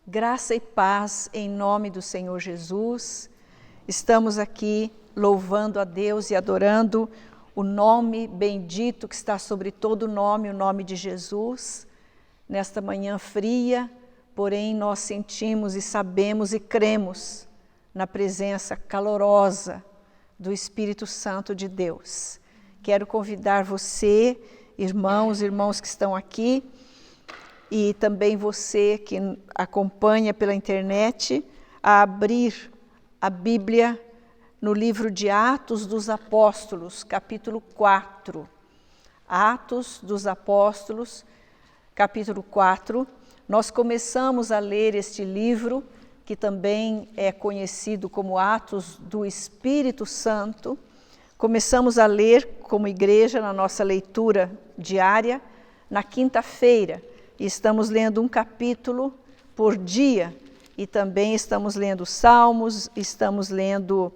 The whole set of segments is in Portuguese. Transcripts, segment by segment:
Graça e paz em nome do Senhor Jesus. Estamos aqui louvando a Deus e adorando o nome bendito que está sobre todo nome, o nome de Jesus. Nesta manhã fria, porém nós sentimos e sabemos e cremos na presença calorosa do Espírito Santo de Deus. Quero convidar você, irmãos que estão aqui, e também você que acompanha pela internet, a abrir a Bíblia no livro de Atos dos Apóstolos, capítulo 4. Atos dos Apóstolos, capítulo 4. Nós começamos a ler este livro, que também é conhecido como Atos do Espírito Santo. Começamos a ler como igreja na nossa leitura diária, na quinta-feira. E estamos lendo um capítulo por dia, e também estamos lendo Salmos, estamos lendo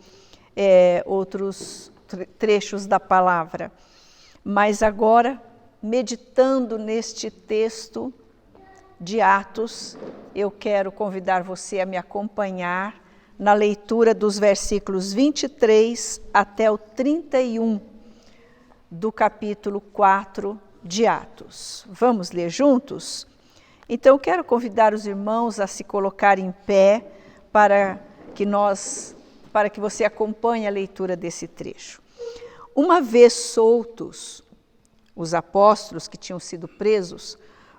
outros trechos da palavra. Mas agora, meditando neste texto de Atos, eu quero convidar você a me acompanhar na leitura dos versículos 23 até o 31 do capítulo 4 de Atos. Vamos ler juntos? Então, quero convidar os irmãos a se colocar em pé para que você acompanhe a leitura desse trecho. Uma vez soltos, os apóstolos que tinham sido presos,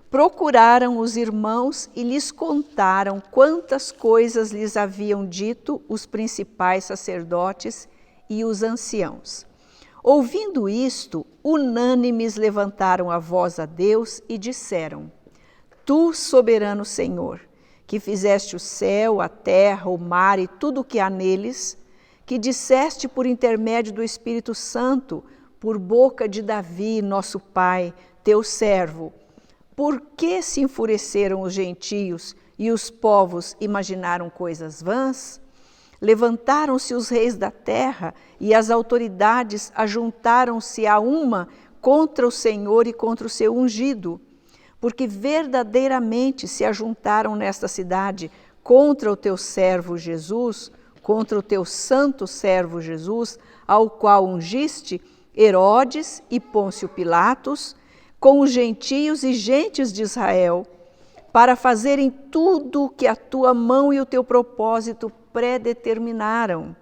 procuraram os irmãos e lhes contaram quantas coisas lhes haviam dito os principais sacerdotes e os anciãos. Ouvindo isto, unânimes levantaram a voz a Deus e disseram: Tu, soberano Senhor, que fizeste o céu, a terra, o mar e tudo o que há neles, que disseste por intermédio do Espírito Santo, por boca de Davi, nosso pai, teu servo, por que se enfureceram os gentios e os povos imaginaram coisas vãs? Levantaram-se os reis da terra e as autoridades ajuntaram-se a uma contra o Senhor e contra o seu ungido, porque verdadeiramente se ajuntaram nesta cidade contra o teu servo Jesus, contra o teu santo servo Jesus, ao qual ungiste Herodes e Pôncio Pilatos, com os gentios e gentes de Israel, para fazerem tudo o que a tua mão e o teu propósito predeterminaram.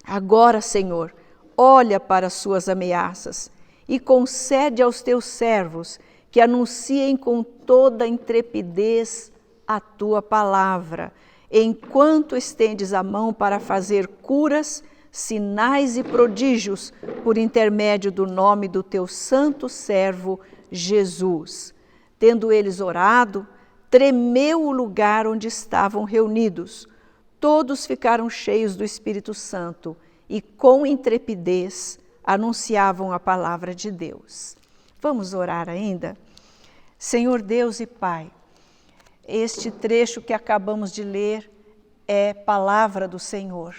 Agora, Senhor, olha para as suas ameaças e concede aos teus servos que anunciem com toda intrepidez a tua palavra, enquanto estendes a mão para fazer curas, sinais e prodígios por intermédio do nome do teu santo servo Jesus. Tendo eles orado, tremeu o lugar onde estavam reunidos. Todos ficaram cheios do Espírito Santo e com intrepidez anunciavam a palavra de Deus. Vamos orar ainda? Senhor Deus e Pai, este trecho que acabamos de ler é palavra do Senhor,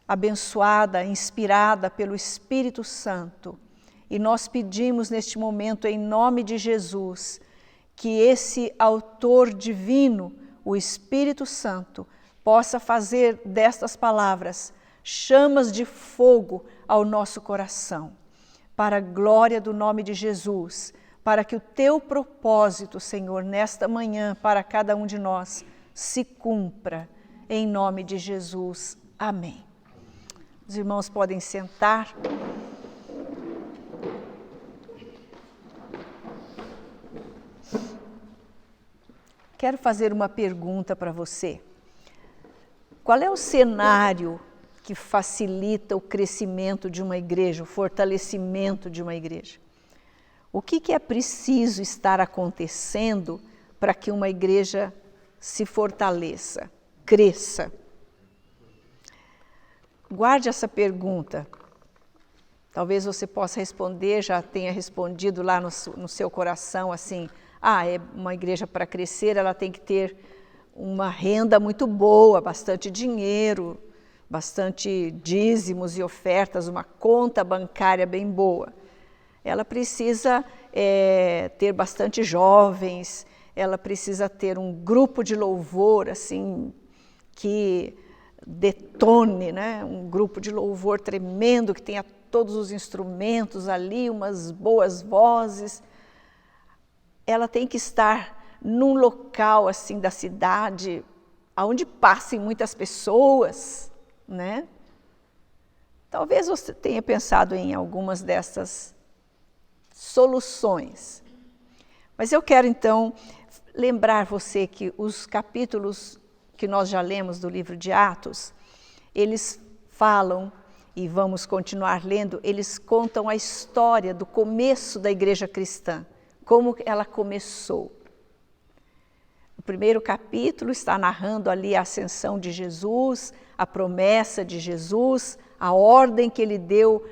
abençoada, inspirada pelo Espírito Santo. E nós pedimos neste momento, em nome de Jesus, que esse autor divino, o Espírito Santo, possa fazer destas palavras chamas de fogo ao nosso coração, para a glória do nome de Jesus, para que o teu propósito, Senhor, nesta manhã, para cada um de nós, se cumpra, em nome de Jesus. Amém. Os irmãos podem sentar. Quero fazer uma pergunta para você. Qual é o cenário que facilita o crescimento de uma igreja, o fortalecimento de uma igreja? O que é preciso estar acontecendo para que uma igreja se fortaleça, cresça? Guarde essa pergunta. Talvez você possa responder, já tenha respondido lá no seu coração assim: é uma igreja para crescer, ela tem que ter uma renda muito boa, bastante dinheiro, bastante dízimos e ofertas, uma conta bancária bem boa. Ela precisa ter bastante jovens, ela precisa ter um grupo de louvor, assim, que detone, né? Um grupo de louvor tremendo, que tenha todos os instrumentos ali, umas boas vozes. Ela tem que estar num local, assim, da cidade, onde passem muitas pessoas, né? Talvez você tenha pensado em algumas dessas soluções. Mas eu quero, então, lembrar você que os capítulos que nós já lemos do livro de Atos, eles falam, e vamos continuar lendo, eles contam a história do começo da igreja cristã, como ela começou. O primeiro capítulo está narrando ali a ascensão de Jesus, a promessa de Jesus, a ordem que ele deu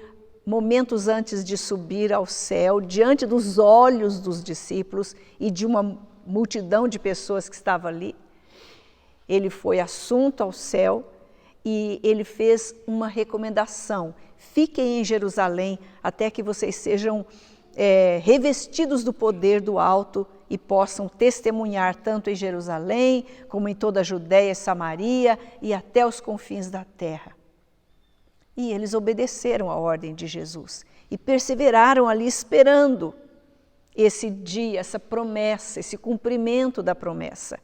momentos antes de subir ao céu, diante dos olhos dos discípulos e de uma multidão de pessoas que estava ali. Ele foi assunto ao céu e ele fez uma recomendação: fiquem em Jerusalém até que vocês sejam revestidos do poder do alto e possam testemunhar tanto em Jerusalém como em toda a Judéia e Samaria e até os confins da terra. E eles obedeceram à ordem de Jesus e perseveraram ali esperando esse dia, essa promessa, esse cumprimento da promessa.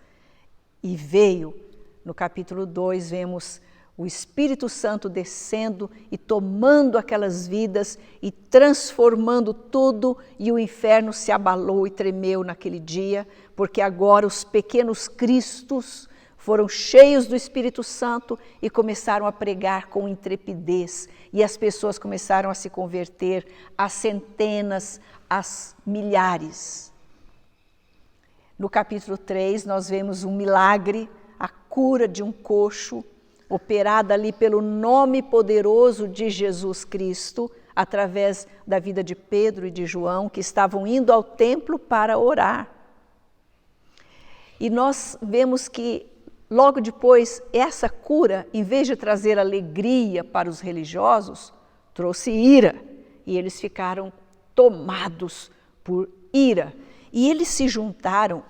E veio, no capítulo 2, vemos o Espírito Santo descendo e tomando aquelas vidas e transformando tudo, e o inferno se abalou e tremeu naquele dia, porque agora os pequenos cristos foram cheios do Espírito Santo e começaram a pregar com intrepidez, e as pessoas começaram a se converter, a centenas, a milhares. No capítulo 3, nós vemos um milagre, a cura de um coxo, operada ali pelo nome poderoso de Jesus Cristo, através da vida de Pedro e de João, que estavam indo ao templo para orar. E nós vemos que, logo depois, essa cura, em vez de trazer alegria para os religiosos, trouxe ira, e eles ficaram tomados por ira. E eles se juntaram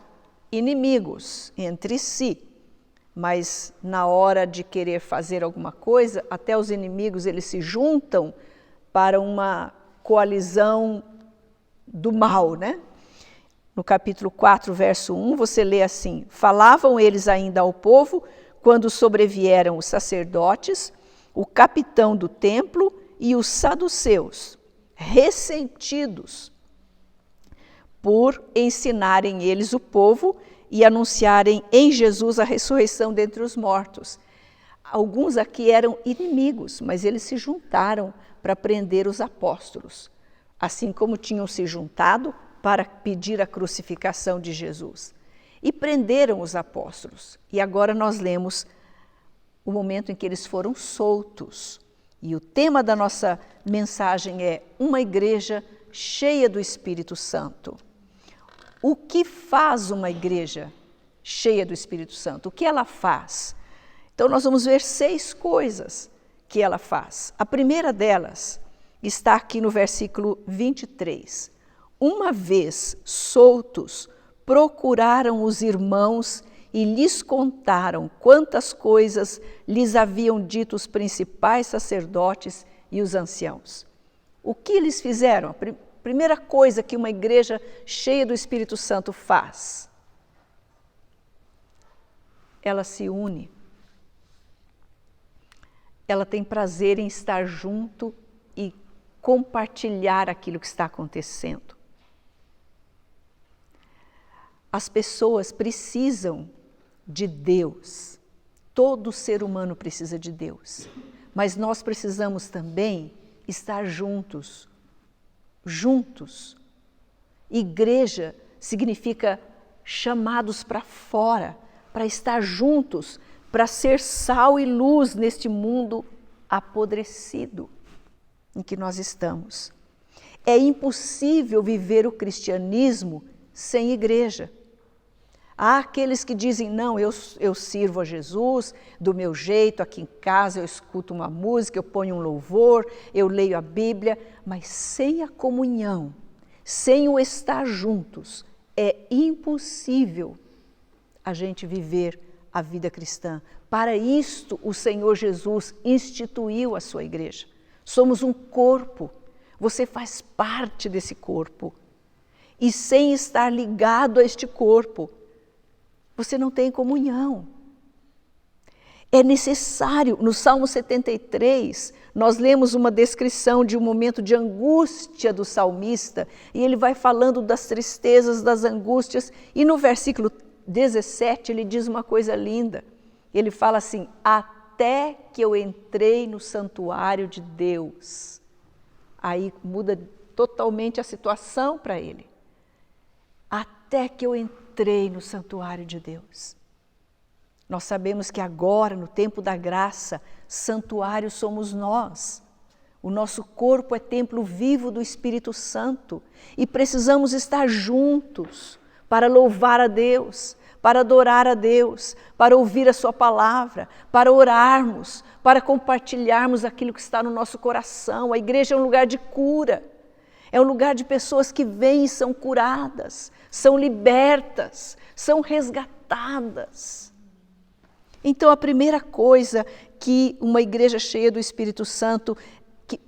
inimigos entre si, mas na hora de querer fazer alguma coisa, até os inimigos eles se juntam para uma coalizão do mal, né? No capítulo 4, verso 1, você lê assim: falavam eles ainda ao povo quando sobrevieram os sacerdotes, o capitão do templo e os saduceus, ressentidos por ensinarem eles o povo e anunciarem em Jesus a ressurreição dentre os mortos. Alguns aqui eram inimigos, mas eles se juntaram para prender os apóstolos, assim como tinham se juntado para pedir a crucificação de Jesus. E prenderam os apóstolos. E agora nós lemos o momento em que eles foram soltos. E o tema da nossa mensagem é uma igreja cheia do Espírito Santo. O que faz uma igreja cheia do Espírito Santo? O que ela faz? Então nós vamos ver 6 coisas que ela faz. A primeira delas está aqui no versículo 23. Uma vez soltos, procuraram os irmãos e lhes contaram quantas coisas lhes haviam dito os principais sacerdotes e os anciãos. O que eles fizeram? Primeira coisa que uma igreja cheia do Espírito Santo faz: ela se une. Ela tem prazer em estar junto e compartilhar aquilo que está acontecendo. As pessoas precisam de Deus. Todo ser humano precisa de Deus. Mas nós precisamos também estar juntos. Juntos. Igreja significa chamados para fora, para estar juntos, para ser sal e luz neste mundo apodrecido em que nós estamos. É impossível viver o cristianismo sem igreja. Há aqueles que dizem: não, eu sirvo a Jesus do meu jeito, aqui em casa eu escuto uma música, eu ponho um louvor, eu leio a Bíblia, mas sem a comunhão, sem o estar juntos, é impossível a gente viver a vida cristã. Para isto, o Senhor Jesus instituiu a sua igreja. Somos um corpo, você faz parte desse corpo. E sem estar ligado a este corpo, você não tem comunhão. É necessário, no Salmo 73, nós lemos uma descrição de um momento de angústia do salmista, e ele vai falando das tristezas, das angústias, e no versículo 17 ele diz uma coisa linda. Ele fala assim: até que eu entrei no santuário de Deus. Aí muda totalmente a situação para ele. Até que eu entrei no santuário de Deus. Nós sabemos que agora, no tempo da graça, santuário somos nós. O nosso corpo é templo vivo do Espírito Santo e precisamos estar juntos para louvar a Deus, para adorar a Deus, para ouvir a sua palavra, para orarmos, para compartilharmos aquilo que está no nosso coração. A igreja é um lugar de cura, é um lugar de pessoas que vêm e são curadas, são libertas, são resgatadas. Então, a primeira coisa que uma igreja cheia do Espírito Santo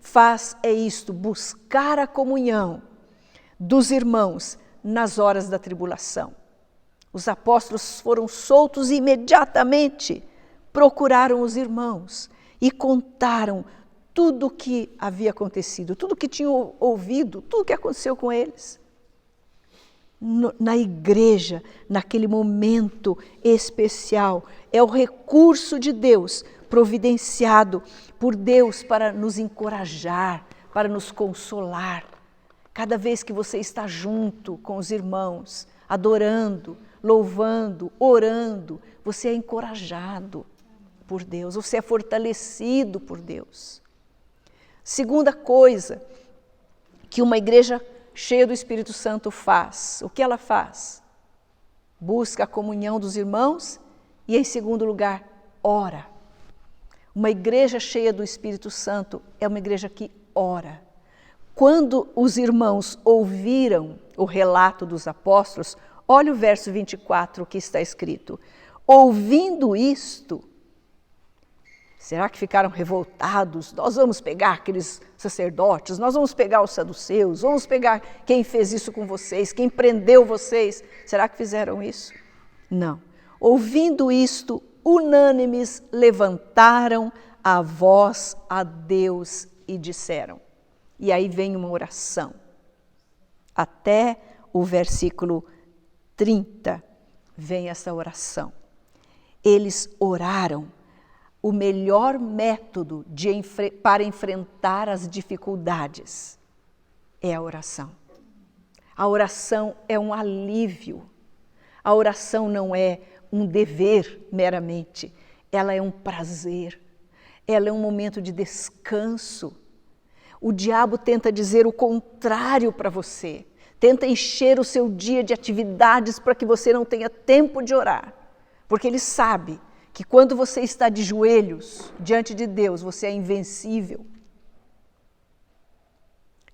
faz é isto: buscar a comunhão dos irmãos nas horas da tribulação. Os apóstolos foram soltos e imediatamente procuraram os irmãos e contaram tudo o que havia acontecido, tudo o que tinham ouvido, tudo o que aconteceu com eles. Na igreja, naquele momento especial, é o recurso de Deus, providenciado por Deus para nos encorajar, para nos consolar. Cada vez que você está junto com os irmãos, adorando, louvando, orando, você é encorajado por Deus, você é fortalecido por Deus. Segunda coisa que uma igreja cheia do Espírito Santo faz, o que ela faz? Busca a comunhão dos irmãos e, em segundo lugar, ora. Uma igreja cheia do Espírito Santo é uma igreja que ora. Quando os irmãos ouviram o relato dos apóstolos, olha o verso 24 que está escrito: ouvindo isto, será que ficaram revoltados? Nós vamos pegar aqueles sacerdotes, nós vamos pegar os saduceus, vamos pegar quem fez isso com vocês, quem prendeu vocês. Será que fizeram isso? Não. Ouvindo isto, unânimes levantaram a voz a Deus e disseram. E aí vem uma oração. Até o versículo 30 vem essa oração. Eles oraram. O melhor método para enfrentar as dificuldades é a oração. A oração é um alívio. A oração não é um dever meramente. Ela é um prazer. Ela é um momento de descanso. O diabo tenta dizer o contrário para você. Tenta encher o seu dia de atividades para que você não tenha tempo de orar. Porque ele sabe que quando você está de joelhos diante de Deus, você é invencível.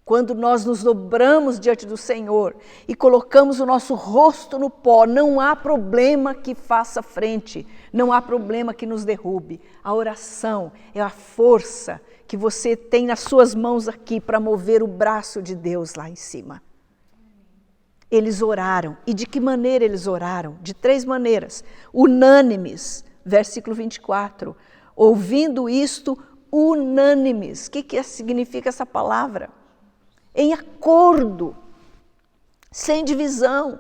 Quando nós nos dobramos diante do Senhor e colocamos o nosso rosto no pó, não há problema que faça frente, não há problema que nos derrube. A oração é a força que você tem nas suas mãos aqui para mover o braço de Deus lá em cima. Eles oraram. E de que maneira eles oraram? De 3 maneiras. Unânimes. Versículo 24, ouvindo isto, unânimes. O que significa essa palavra? Em acordo, sem divisão.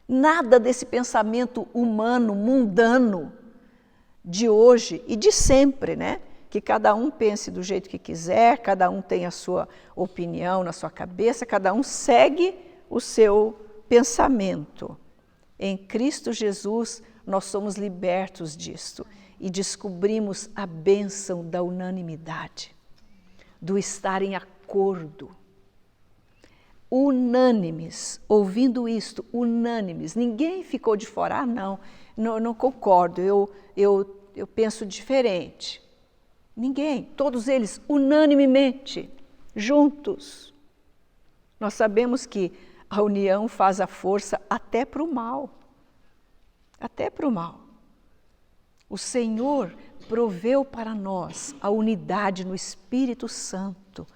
Nada desse pensamento humano, mundano, de hoje e de sempre, né? Que cada um pense do jeito que quiser, cada um tem a sua opinião na sua cabeça, cada um segue o seu pensamento. Em Cristo Jesus, nós somos libertos disto e descobrimos a bênção da unanimidade, do estar em acordo. Unânimes, ouvindo isto, unânimes. Ninguém ficou de fora. Não concordo, eu penso diferente. Ninguém, todos eles unanimemente, juntos. Nós sabemos que a união faz a força até para o mal. Até para o mal. O Senhor proveu para nós a unidade no Espírito Santo.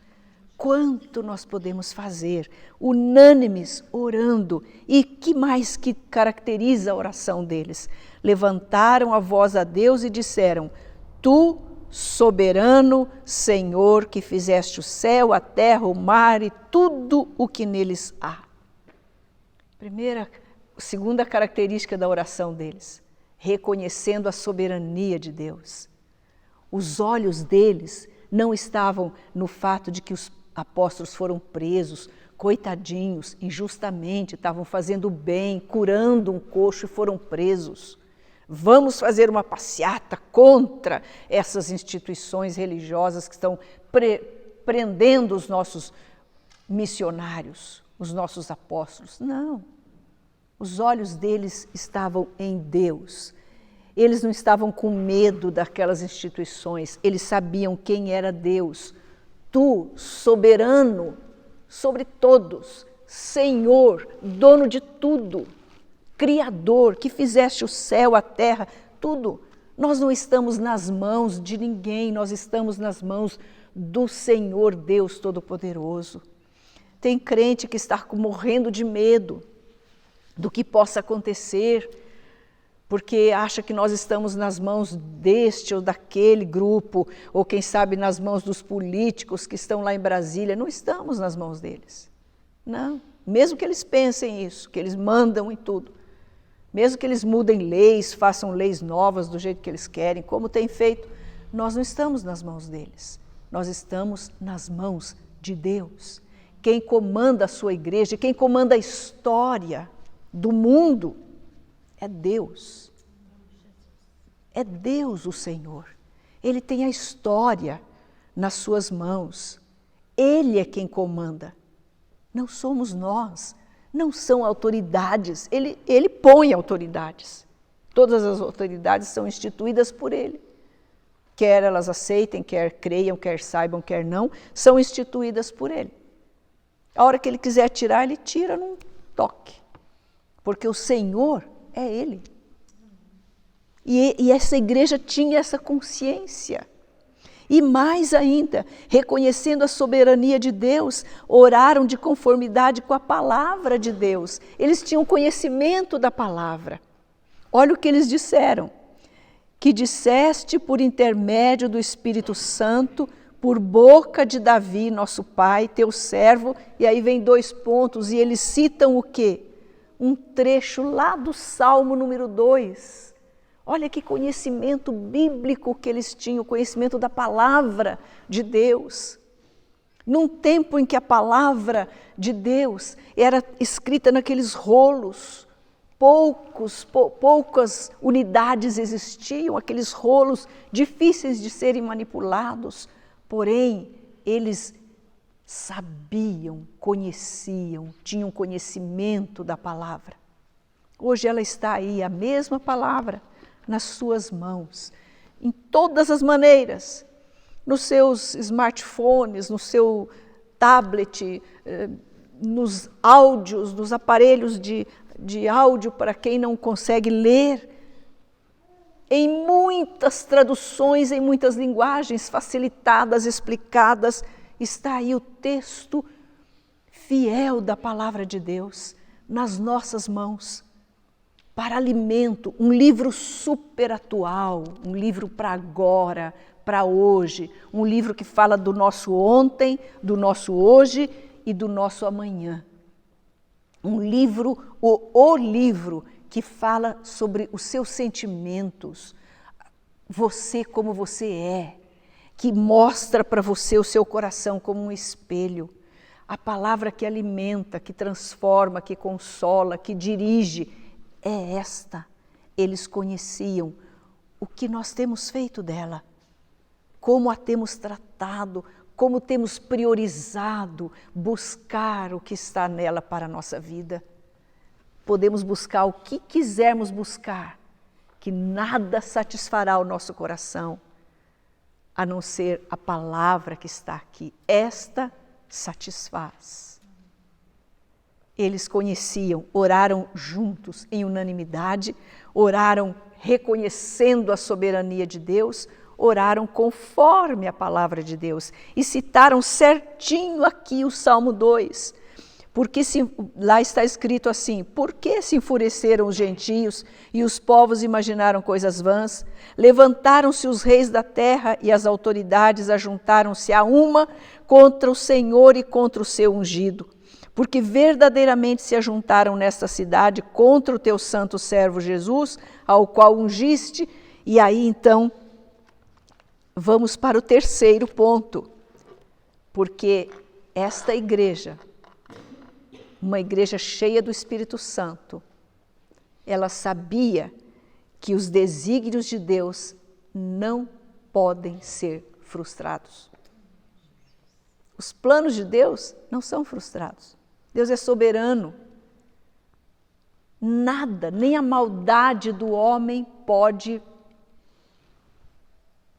Quanto nós podemos fazer, unânimes, orando. E que mais que caracteriza a oração deles? Levantaram a voz a Deus e disseram: Tu, soberano Senhor, que fizeste o céu, a terra, o mar e tudo o que neles há. Segunda característica da oração deles, reconhecendo a soberania de Deus. Os olhos deles não estavam no fato de que os apóstolos foram presos, coitadinhos, injustamente, estavam fazendo bem, curando um coxo e foram presos. Vamos fazer uma passeata contra essas instituições religiosas que estão prendendo os nossos missionários, os nossos apóstolos. Não. Os olhos deles estavam em Deus. Eles não estavam com medo daquelas instituições, eles sabiam quem era Deus. Tu, soberano sobre todos, Senhor, dono de tudo, Criador, que fizeste o céu, a terra, tudo. Nós não estamos nas mãos de ninguém, nós estamos nas mãos do Senhor Deus Todo-Poderoso. Tem crente que está morrendo de medo do que possa acontecer, porque acha que nós estamos nas mãos deste ou daquele grupo, ou quem sabe nas mãos dos políticos que estão lá em Brasília. Não estamos nas mãos deles. Não. Mesmo que eles pensem isso, que eles mandam em tudo. Mesmo que eles mudem leis, façam leis novas do jeito que eles querem, como têm feito, nós não estamos nas mãos deles. Nós estamos nas mãos de Deus. Quem comanda a sua igreja, quem comanda a história do mundo, é Deus. É Deus o Senhor. Ele tem a história nas suas mãos. Ele é quem comanda. Não somos nós. Não são autoridades. Ele põe autoridades. Todas as autoridades são instituídas por Ele. Quer elas aceitem, quer creiam, quer saibam, quer não, são instituídas por Ele. A hora que Ele quiser tirar, Ele tira num toque. Porque o Senhor é Ele. E essa igreja tinha essa consciência. E mais ainda, reconhecendo a soberania de Deus, oraram de conformidade com a palavra de Deus. Eles tinham conhecimento da palavra. Olha o que eles disseram. Que disseste por intermédio do Espírito Santo, por boca de Davi, nosso pai, teu servo. E aí vem 2 pontos, e eles citam o quê? Um trecho lá do Salmo número 2. Olha que conhecimento bíblico que eles tinham, o conhecimento da palavra de Deus. Num tempo em que a palavra de Deus era escrita naqueles rolos, poucas unidades existiam, aqueles rolos difíceis de serem manipulados, porém eles sabiam, conheciam, tinham conhecimento da palavra. Hoje ela está aí, a mesma palavra, nas suas mãos, em todas as maneiras, nos seus smartphones, no seu tablet, nos áudios, nos aparelhos de áudio para quem não consegue ler, em muitas traduções, em muitas linguagens facilitadas, explicadas, está aí o texto fiel da palavra de Deus nas nossas mãos, para alimento, um livro super atual, um livro para agora, para hoje, um livro que fala do nosso ontem, do nosso hoje e do nosso amanhã. Um livro, o livro que fala sobre os seus sentimentos, você como você é, que mostra para você o seu coração como um espelho. A palavra que alimenta, que transforma, que consola, que dirige, é esta. Eles conheciam o que nós temos feito dela, como a temos tratado, como temos priorizado buscar o que está nela para a nossa vida. Podemos buscar o que quisermos buscar, que nada satisfará o nosso coração, a não ser a palavra que está aqui. Esta satisfaz. eles conheciam, oraram juntos em unanimidade, oraram reconhecendo a soberania de Deus, oraram conforme a palavra de Deus e citaram certinho aqui o Salmo 2, porque lá está escrito assim: por que se enfureceram os gentios e os povos imaginaram coisas vãs? Levantaram-se os reis da terra e as autoridades ajuntaram-se a uma contra o Senhor e contra o seu ungido, porque verdadeiramente se ajuntaram nesta cidade contra o teu santo servo Jesus, ao qual ungiste. E aí então vamos para o terceiro ponto, porque esta igreja, uma igreja cheia do Espírito Santo, ela sabia que os desígnios de Deus não podem ser frustrados. Os planos de Deus não são frustrados. Deus é soberano. Nada, nem a maldade do homem pode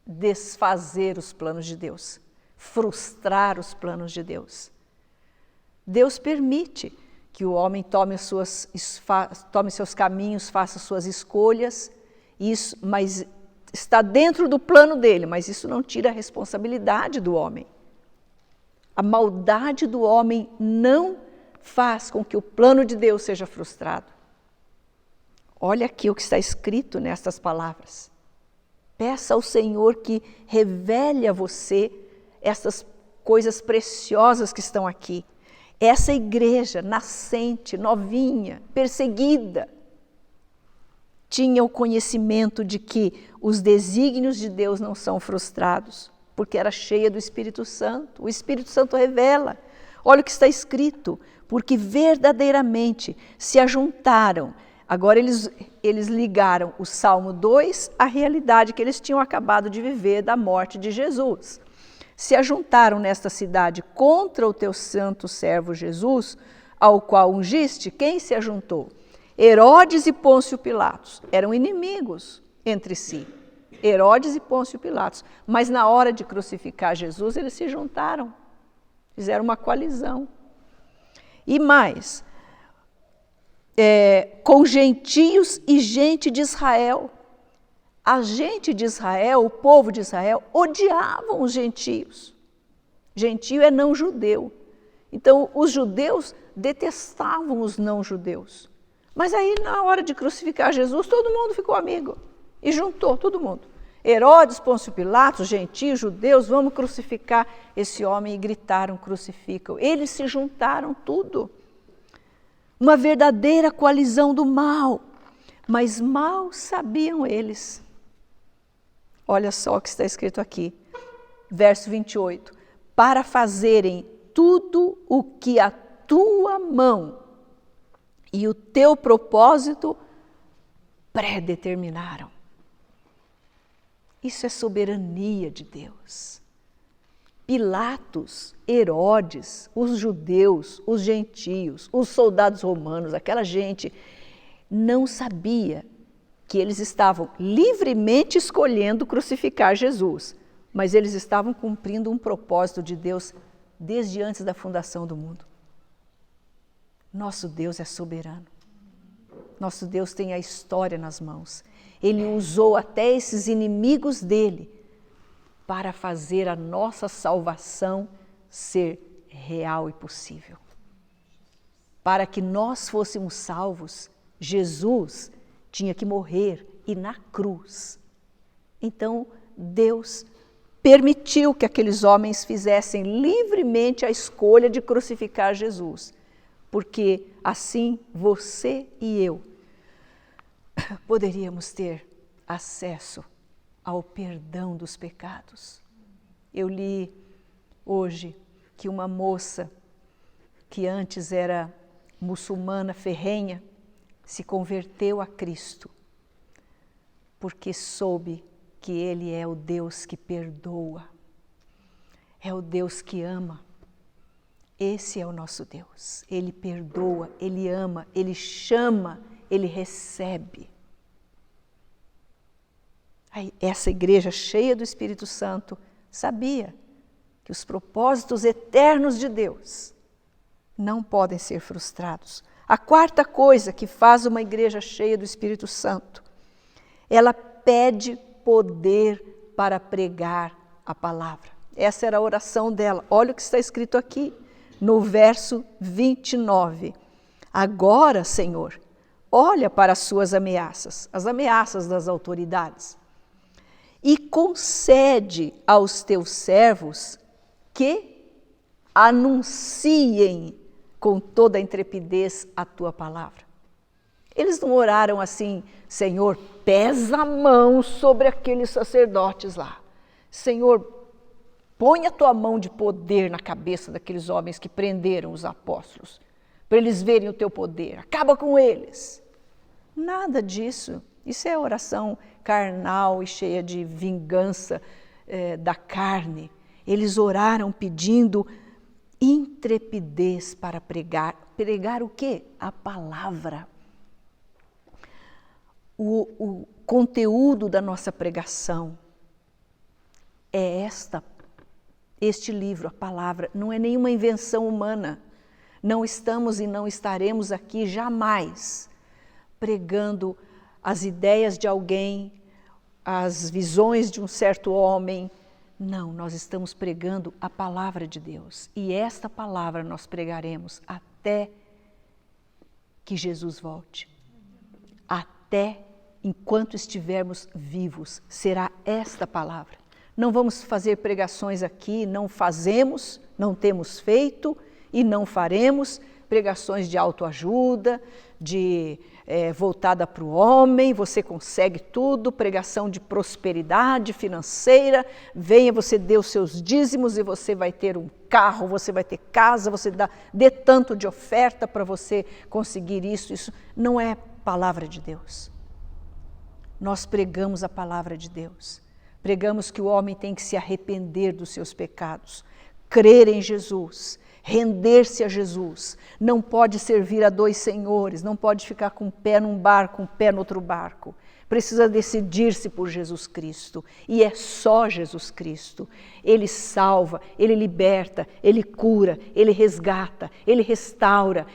desfazer os planos de Deus, frustrar os planos de Deus. Deus permite que o homem tome seus caminhos, faça suas escolhas, mas está dentro do plano dele, mas isso não tira a responsabilidade do homem. A maldade do homem não faz com que o plano de Deus seja frustrado. Olha aqui o que está escrito nestas palavras. Peça ao Senhor que revele a você essas coisas preciosas que estão aqui. Essa igreja nascente, novinha, perseguida, tinha o conhecimento de que os desígnios de Deus não são frustrados, porque era cheia do Espírito Santo. O Espírito Santo revela. Olha o que está escrito: porque verdadeiramente se ajuntaram. Agora eles ligaram o Salmo 2 à realidade que eles tinham acabado de viver da morte de Jesus. Se ajuntaram nesta cidade contra o teu santo servo Jesus, ao qual ungiste. Quem se ajuntou? Herodes e Pôncio Pilatos eram inimigos entre si. Herodes e Pôncio Pilatos. Mas na hora de crucificar Jesus, eles se juntaram. Fizeram uma coalizão. E mais, com gentios e gente de Israel. A gente de Israel, o povo de Israel, odiavam os gentios. Gentio é não judeu. Então, os judeus detestavam os não judeus. Mas aí, na hora de crucificar Jesus, todo mundo ficou amigo. E juntou todo mundo. Herodes, Pôncio Pilatos, gentios, judeus, vamos crucificar esse homem. E gritaram: crucificam. Eles se juntaram tudo. Uma verdadeira coalizão do mal. Mas mal sabiam eles. Olha só o que está escrito aqui, verso 28. Para fazerem tudo o que a tua mão e o teu propósito predeterminaram. Isso é soberania de Deus. Pilatos, Herodes, os judeus, os gentios, os soldados romanos, aquela gente não sabia que eles estavam livremente escolhendo crucificar Jesus, mas eles estavam cumprindo um propósito de Deus desde antes da fundação do mundo. Nosso Deus é soberano. Nosso Deus tem a história nas mãos. Ele usou até esses inimigos dele para fazer a nossa salvação ser real e possível. Para que nós fôssemos salvos, Jesus tinha que morrer e na cruz. Então, Deus permitiu que aqueles homens fizessem livremente a escolha de crucificar Jesus, porque assim você e eu poderíamos ter acesso ao perdão dos pecados. Eu li hoje que uma moça que antes era muçulmana ferrenha se converteu a Cristo, porque soube que Ele é o Deus que perdoa, é o Deus que ama. Esse é o nosso Deus. Ele perdoa, Ele ama, Ele chama, Ele recebe. Aí, essa igreja cheia do Espírito Santo sabia que os propósitos eternos de Deus não podem ser frustrados. A quarta coisa que faz uma igreja cheia do Espírito Santo, ela pede poder para pregar a palavra. Essa era a oração dela. Olha o que está escrito aqui, no verso 29. Agora, Senhor, olha para as suas ameaças, as ameaças das autoridades, e concede aos teus servos que anunciem com toda a intrepidez a tua palavra. Eles não oraram assim, Senhor, pesa a mão sobre aqueles sacerdotes lá. Senhor, põe a tua mão de poder na cabeça daqueles homens que prenderam os apóstolos, para eles verem o teu poder, acaba com eles. Nada disso. Isso é oração carnal e cheia de vingança da carne. Eles oraram pedindo intrepidez para pregar. Pregar o quê? A palavra. O conteúdo da nossa pregação é este livro, a palavra. Não é nenhuma invenção humana. Não estamos e não estaremos aqui jamais pregando as ideias de alguém, as visões de um certo homem. Não, nós estamos pregando a palavra de Deus. E esta palavra nós pregaremos até que Jesus volte. Até enquanto estivermos vivos, será esta palavra. Não vamos fazer pregações aqui, não fazemos, não temos feito e não faremos pregações de autoajuda, voltada para o homem, você consegue tudo, pregação de prosperidade financeira, venha, você dê os seus dízimos e você vai ter um carro, você vai ter casa, você dê tanto de oferta para você conseguir isso. Isso não é palavra de Deus. Nós pregamos a palavra de Deus. Pregamos que o homem tem que se arrepender dos seus pecados, crer em Jesus, render-se a Jesus. Não pode servir a dois senhores, não pode ficar com um pé num barco, um pé no outro barco. Precisa decidir-se por Jesus Cristo. E é só Jesus Cristo. Ele salva, Ele liberta, Ele cura, Ele resgata, Ele restaura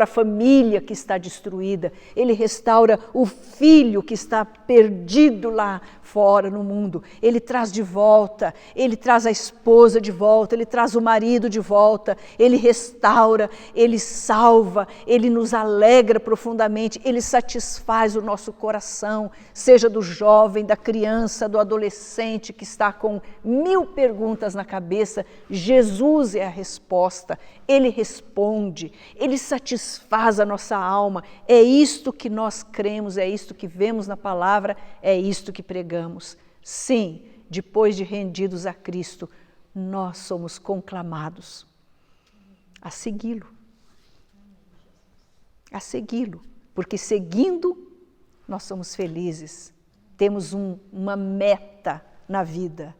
a família que está destruída, Ele restaura o filho que está perdido lá fora no mundo. Ele traz de volta, Ele traz a esposa de volta, Ele traz o marido de volta, Ele restaura, Ele salva, Ele nos alegra profundamente, Ele satisfaz o nosso coração, seja do jovem, da criança, do adolescente que está com 1000 perguntas na cabeça. Jesus é a resposta, Ele responde, Ele satisfaz a nossa alma. É isto que nós cremos, é isto que vemos na palavra, é isto que pregamos. Sim, depois de rendidos a Cristo, nós somos conclamados a segui-lo, porque seguindo nós somos felizes, temos uma meta na vida.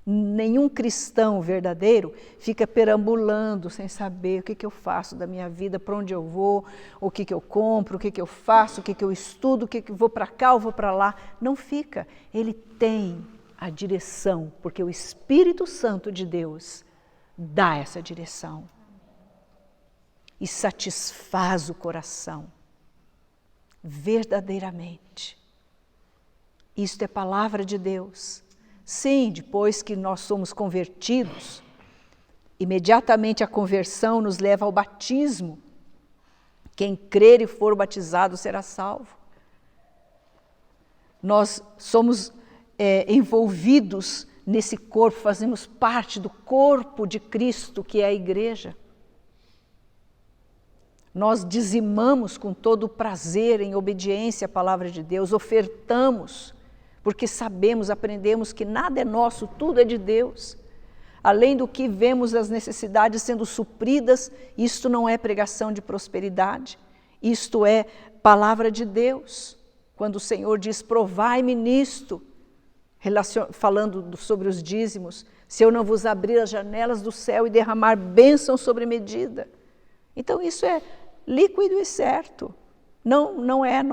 Nenhum cristão verdadeiro fica perambulando sem saber o que eu faço da minha vida, para onde eu vou, o que eu compro, o que eu faço, o que eu estudo, o que eu vou para cá, eu vou para lá. Não fica. Ele tem a direção, porque o Espírito Santo de Deus dá essa direção e satisfaz o coração verdadeiramente. Isto é palavra de Deus. Sim, depois que nós somos convertidos, imediatamente a conversão nos leva ao batismo. Quem crer e for batizado será salvo. Nós somos envolvidos nesse corpo, fazemos parte do corpo de Cristo, que é a igreja. Nós dizimamos com todo o prazer, em obediência à palavra de Deus, ofertamos, porque sabemos, aprendemos que nada é nosso, tudo é de Deus. Além do que vemos as necessidades sendo supridas, isto não é pregação de prosperidade, isto é palavra de Deus. Quando o Senhor diz, provai-me nisto, falando sobre os dízimos, se eu não vos abrir as janelas do céu e derramar bênção sobre medida. Então isso é líquido e certo. Não é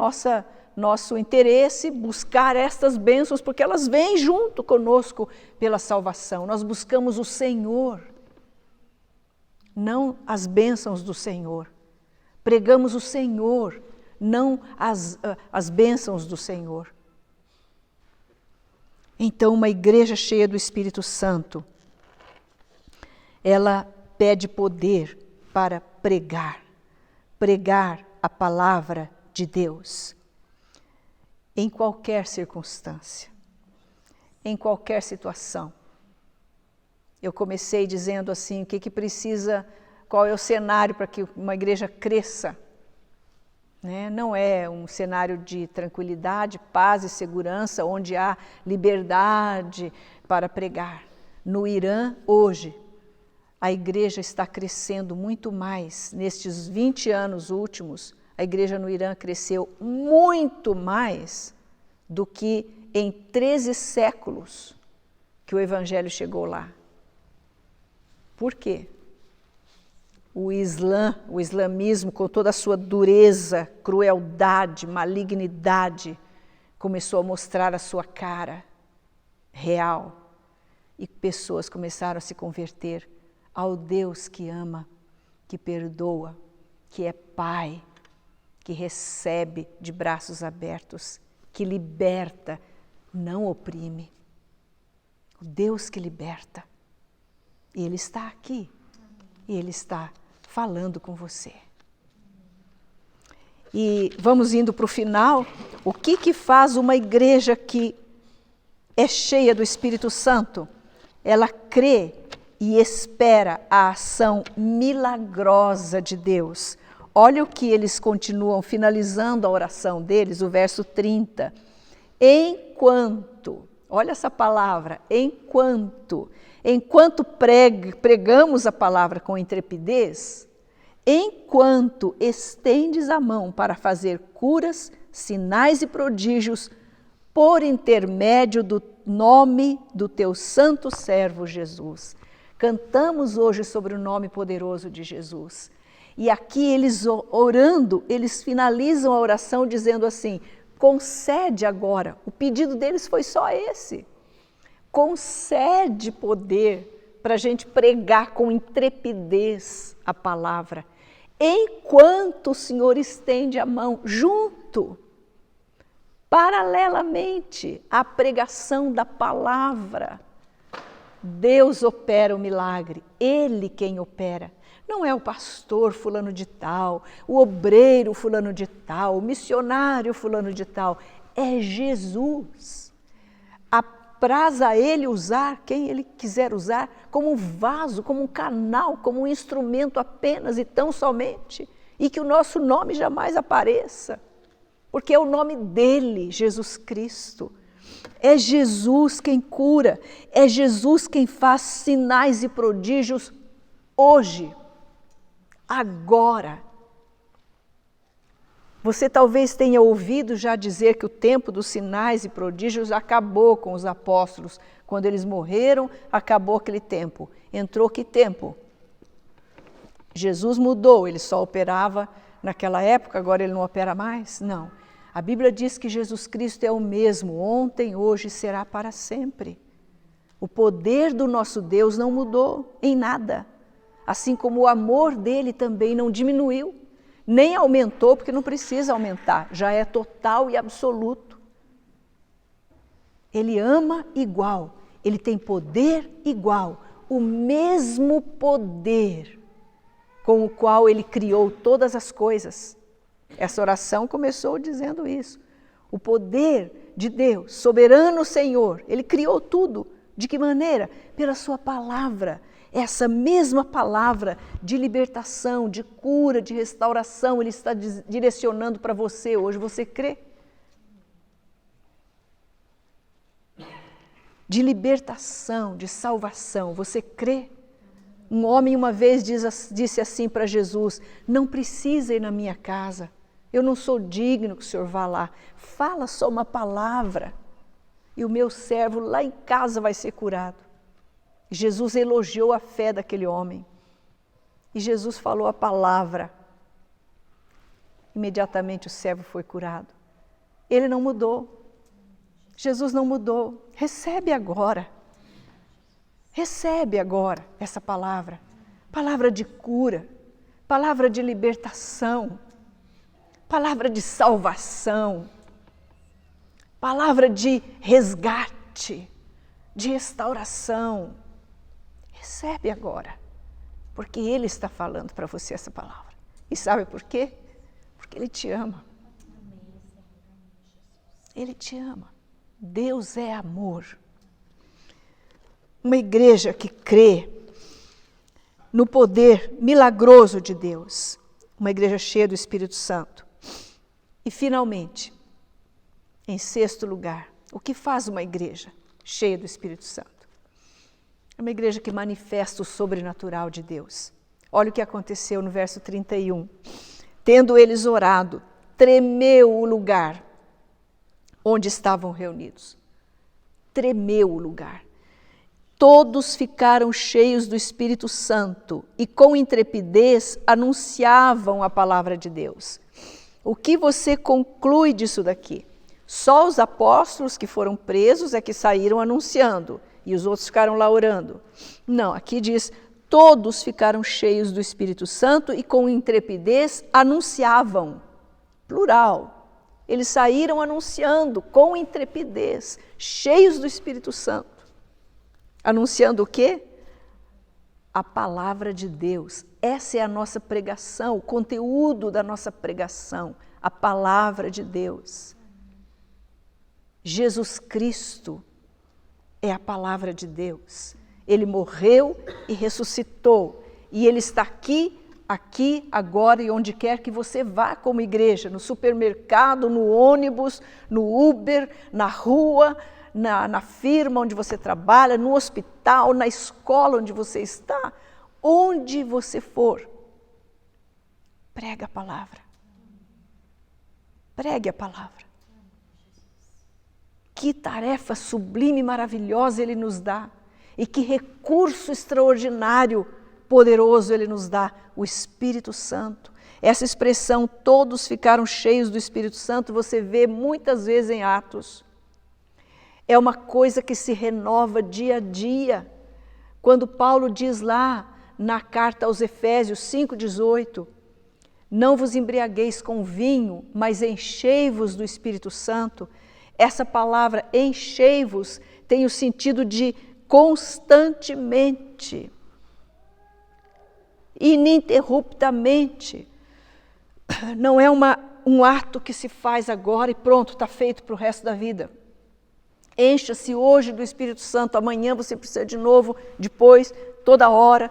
nosso interesse buscar estas bênçãos, porque elas vêm junto conosco pela salvação. Nós buscamos o Senhor. não as bênçãos do Senhor. Pregamos o Senhor, não as bênçãos do Senhor. Então, uma igreja cheia do Espírito Santo, ela pede poder para pregar a palavra de Deus, em qualquer circunstância, em qualquer situação. Eu comecei dizendo assim, o que precisa, qual é o cenário para que uma igreja cresça? Né? Não é um cenário de tranquilidade, paz e segurança, onde há liberdade para pregar. No Irã, hoje, a igreja está crescendo muito mais. Nestes 20 anos últimos, a igreja no Irã cresceu muito mais do que em 13 séculos que o evangelho chegou lá. Por quê? O islamismo, com toda a sua dureza, crueldade, malignidade, começou a mostrar a sua cara real. E pessoas começaram a se converter ao Deus que ama, que perdoa, que é Pai, que recebe de braços abertos, que liberta, não oprime. O Deus que liberta. E Ele está aqui. E Ele está falando com você. E vamos indo para o final. O que faz uma igreja que é cheia do Espírito Santo? Ela crê e espera a ação milagrosa de Deus. Olha o que eles continuam finalizando a oração deles, o verso 30. Enquanto, olha essa palavra, enquanto pregamos a palavra com intrepidez, enquanto estendes a mão para fazer curas, sinais e prodígios, por intermédio do nome do teu santo servo Jesus. Cantamos hoje sobre o nome poderoso de Jesus. E aqui eles orando, eles finalizam a oração dizendo assim, concede agora, o pedido deles foi só esse. Concede poder para a gente pregar com intrepidez a palavra, enquanto o Senhor estende a mão junto, paralelamente à pregação da palavra. Deus opera o milagre, Ele quem opera. Não é o pastor fulano de tal, o obreiro fulano de tal, o missionário fulano de tal, é Jesus. Apraz a Ele usar quem Ele quiser usar, como um vaso, como um canal, como um instrumento apenas e tão somente, e que o nosso nome jamais apareça, porque é o nome dEle, Jesus Cristo. É Jesus quem cura, é Jesus quem faz sinais e prodígios hoje, agora. Você talvez tenha ouvido já dizer que o tempo dos sinais e prodígios acabou com os apóstolos. Quando eles morreram, acabou aquele tempo. Entrou que tempo? Jesus mudou, ele só operava naquela época, agora ele não opera mais? Não. A Bíblia diz que Jesus Cristo é o mesmo, ontem, hoje e será para sempre. O poder do nosso Deus não mudou em nada, assim como o amor dele também não diminuiu, nem aumentou, porque não precisa aumentar, já é total e absoluto. Ele ama igual, ele tem poder igual, o mesmo poder com o qual ele criou todas as coisas. Essa oração começou dizendo isso. O poder de Deus, soberano Senhor, Ele criou tudo. De que maneira? Pela sua palavra. Essa mesma palavra de libertação, de cura, de restauração, Ele está direcionando para você hoje. Você crê? De libertação, de salvação, você crê? Um homem uma vez disse assim para Jesus, não precisa ir na minha casa. Eu não sou digno que o Senhor vá lá. Fala só uma palavra e o meu servo lá em casa vai ser curado. Jesus elogiou a fé daquele homem. E Jesus falou a palavra. Imediatamente o servo foi curado. Ele não mudou. Jesus não mudou. Recebe agora. Recebe agora essa palavra. palavra de cura, palavra de libertação, palavra de salvação, palavra de resgate, de restauração. Recebe agora, porque Ele está falando para você essa palavra. E sabe por quê? Porque Ele te ama. Ele te ama. Deus é amor. Uma igreja que crê no poder milagroso de Deus. Uma igreja cheia do Espírito Santo. E finalmente, em sexto lugar, o que faz uma igreja cheia do Espírito Santo? É uma igreja que manifesta o sobrenatural de Deus. Olha o que aconteceu no verso 31. Tendo eles orado, tremeu o lugar onde estavam reunidos. Tremeu o lugar. Todos ficaram cheios do Espírito Santo e com intrepidez anunciavam a palavra de Deus. O que você conclui disso daqui? Só os apóstolos que foram presos é que saíram anunciando e os outros ficaram lá orando. Não, aqui diz, todos ficaram cheios do Espírito Santo e com intrepidez anunciavam. Plural. Eles saíram anunciando com intrepidez, cheios do Espírito Santo. Anunciando o quê? A palavra de Deus. Essa é a nossa pregação, o conteúdo da nossa pregação, a palavra de Deus. Jesus Cristo é a palavra de Deus. Ele morreu e ressuscitou. E Ele está aqui, agora e onde quer que você vá como igreja, no supermercado, no ônibus, no Uber, na rua, na firma onde você trabalha, no hospital, na escola onde você está, onde você for. Prega a palavra. Pregue a palavra. Que tarefa sublime e maravilhosa Ele nos dá. E que recurso extraordinário, poderoso Ele nos dá, o Espírito Santo. Essa expressão, todos ficaram cheios do Espírito Santo, você vê muitas vezes em Atos. É uma coisa que se renova dia a dia. Quando Paulo diz lá na carta aos Efésios 5,18, não vos embriagueis com vinho, mas enchei-vos do Espírito Santo. Essa palavra enchei-vos tem o sentido de constantemente, ininterruptamente. Não é um ato que se faz agora e pronto, está feito para o resto da vida. Encha-se hoje do Espírito Santo, amanhã você precisa de novo, depois, toda hora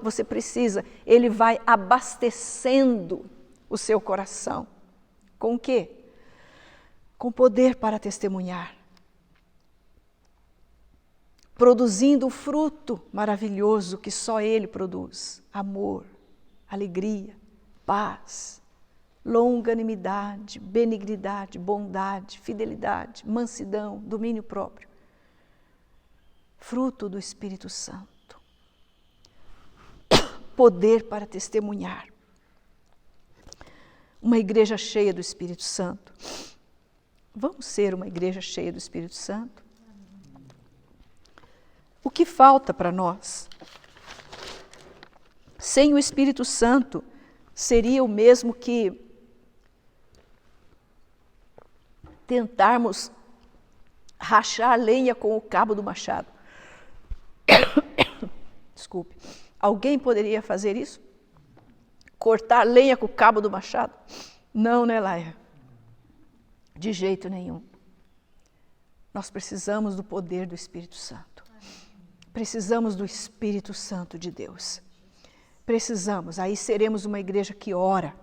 você precisa. Ele vai abastecendo o seu coração. Com o quê? Com poder para testemunhar. Produzindo o fruto maravilhoso que só Ele produz. Amor, alegria, paz, longanimidade, benignidade, bondade, fidelidade, mansidão, domínio próprio. Fruto do Espírito Santo. Poder para testemunhar. Uma igreja cheia do Espírito Santo. Vamos ser uma igreja cheia do Espírito Santo? O que falta para nós? Sem o Espírito Santo, seria o mesmo que tentarmos rachar a lenha com o cabo do machado. Desculpe. Alguém poderia fazer isso? Cortar lenha com o cabo do machado? Não, né, Laia? De jeito nenhum. Nós precisamos do poder do Espírito Santo. Precisamos do Espírito Santo de Deus. Precisamos. Aí seremos uma igreja que ora.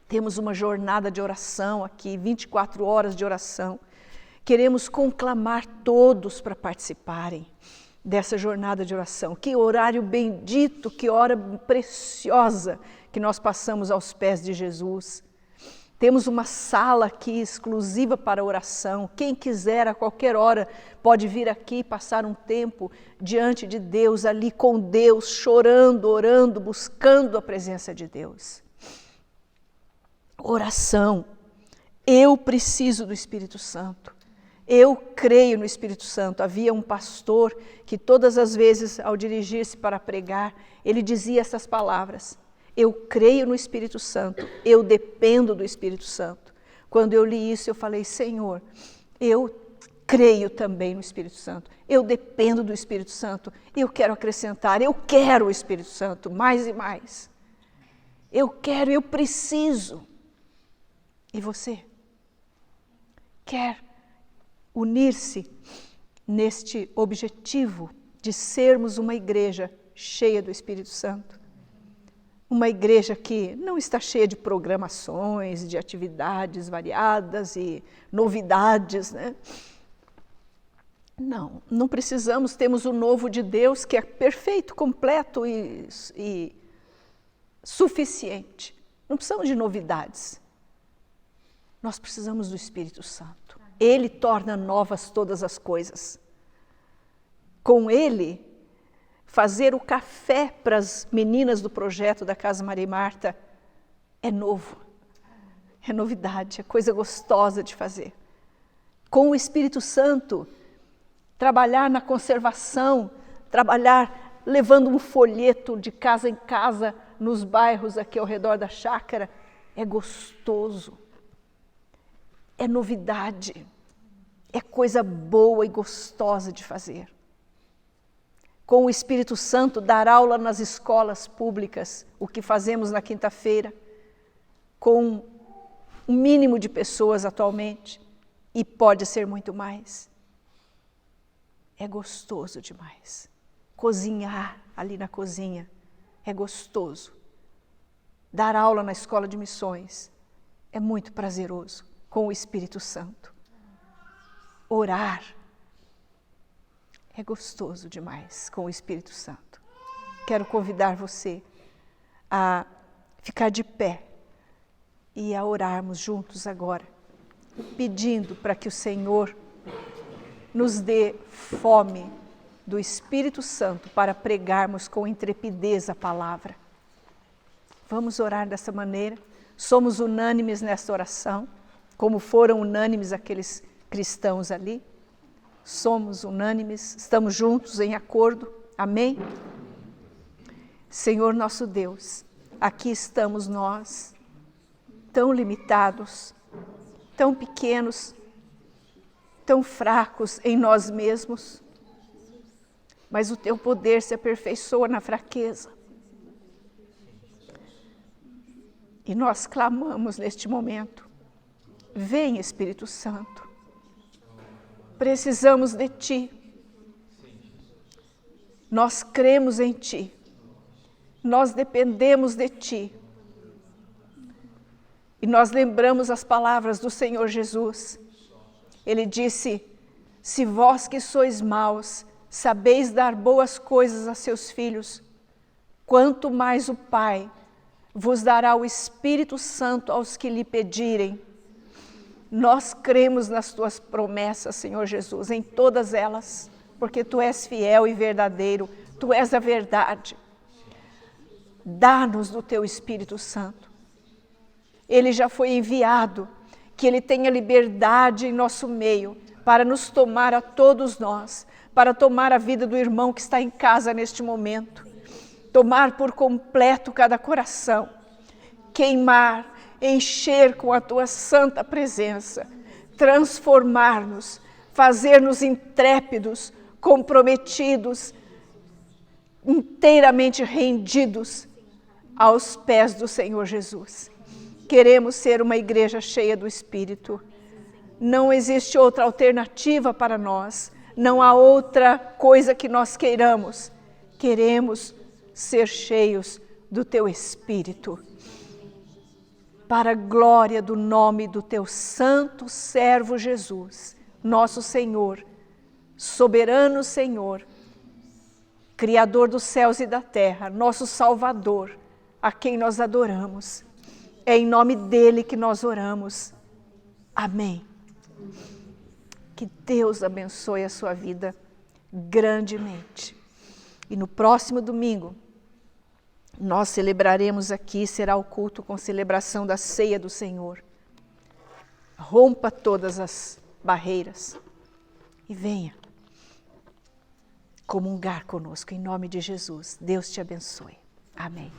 Temos uma jornada de oração aqui, 24 horas de oração. Queremos conclamar todos para participarem dessa jornada de oração. Que horário bendito, que hora preciosa que nós passamos aos pés de Jesus. Temos uma sala aqui exclusiva para oração. Quem quiser, a qualquer hora, pode vir aqui e passar um tempo diante de Deus, ali com Deus, chorando, orando, buscando a presença de Deus. Oração. Eu preciso do Espírito Santo. Eu creio no Espírito Santo. Havia um pastor que todas as vezes, ao dirigir-se para pregar, ele dizia essas palavras: eu creio no Espírito Santo, eu dependo do Espírito Santo. Quando eu li isso, eu falei: Senhor, eu creio também no Espírito Santo, eu dependo do Espírito Santo, eu quero acrescentar, eu quero o Espírito Santo, mais e mais. Eu quero, eu preciso. E você? Quer unir-se neste objetivo de sermos uma igreja cheia do Espírito Santo? Uma igreja que não está cheia de programações, de atividades variadas e novidades, né? Não precisamos, temos o novo de Deus que é perfeito, completo e suficiente. Não precisamos de novidades. Nós precisamos do Espírito Santo. Ele torna novas todas as coisas. Com Ele, fazer o café para as meninas do projeto da Casa Maria e Marta é novo, é novidade, é coisa gostosa de fazer. Com o Espírito Santo, trabalhar na conservação, trabalhar levando um folheto de casa em casa nos bairros aqui ao redor da chácara, é gostoso, é novidade, é coisa boa e gostosa de fazer. Com o Espírito Santo, dar aula nas escolas públicas, o que fazemos na quinta-feira, com um mínimo de pessoas atualmente, e pode ser muito mais. É gostoso demais. Cozinhar ali na cozinha é gostoso. Dar aula na escola de missões é muito prazeroso com o Espírito Santo. Orar é gostoso demais com o Espírito Santo. Quero convidar você a ficar de pé e a orarmos juntos agora, pedindo para que o Senhor nos dê fome do Espírito Santo para pregarmos com intrepidez a palavra. Vamos orar dessa maneira. Somos unânimes nesta oração, como foram unânimes aqueles cristãos ali. Somos unânimes, estamos juntos em acordo. Amém? Senhor nosso Deus, aqui estamos nós, tão limitados, tão pequenos, tão fracos em nós mesmos, mas o Teu poder se aperfeiçoa na fraqueza. E nós clamamos neste momento: vem, Espírito Santo, precisamos de Ti, nós cremos em Ti, nós dependemos de Ti, e nós lembramos as palavras do Senhor Jesus. Ele disse: se vós que sois maus, sabeis dar boas coisas a seus filhos, quanto mais o Pai vos dará o Espírito Santo aos que lhe pedirem. Nós cremos nas Tuas promessas, Senhor Jesus, em todas elas, porque Tu és fiel e verdadeiro, Tu és a verdade. Dá-nos do Teu Espírito Santo. Ele já foi enviado, que Ele tenha liberdade em nosso meio, para nos tomar a todos nós, para tomar a vida do irmão que está em casa neste momento, tomar por completo cada coração, queimar, encher com a Tua santa presença, transformar-nos, fazer-nos intrépidos, comprometidos, inteiramente rendidos aos pés do Senhor Jesus. Queremos ser uma igreja cheia do Espírito. Não existe outra alternativa para nós, não há outra coisa que nós queiramos. Queremos ser cheios do Teu Espírito. Para a glória do nome do Teu santo servo Jesus, nosso Senhor, soberano Senhor, Criador dos céus e da terra, nosso Salvador, a quem nós adoramos. É em nome dEle que nós oramos. Amém. Que Deus abençoe a sua vida grandemente. E no próximo domingo, nós celebraremos aqui, será o culto com celebração da ceia do Senhor. Rompa todas as barreiras, e venha comungar conosco, em nome de Jesus. Deus te abençoe. Amém.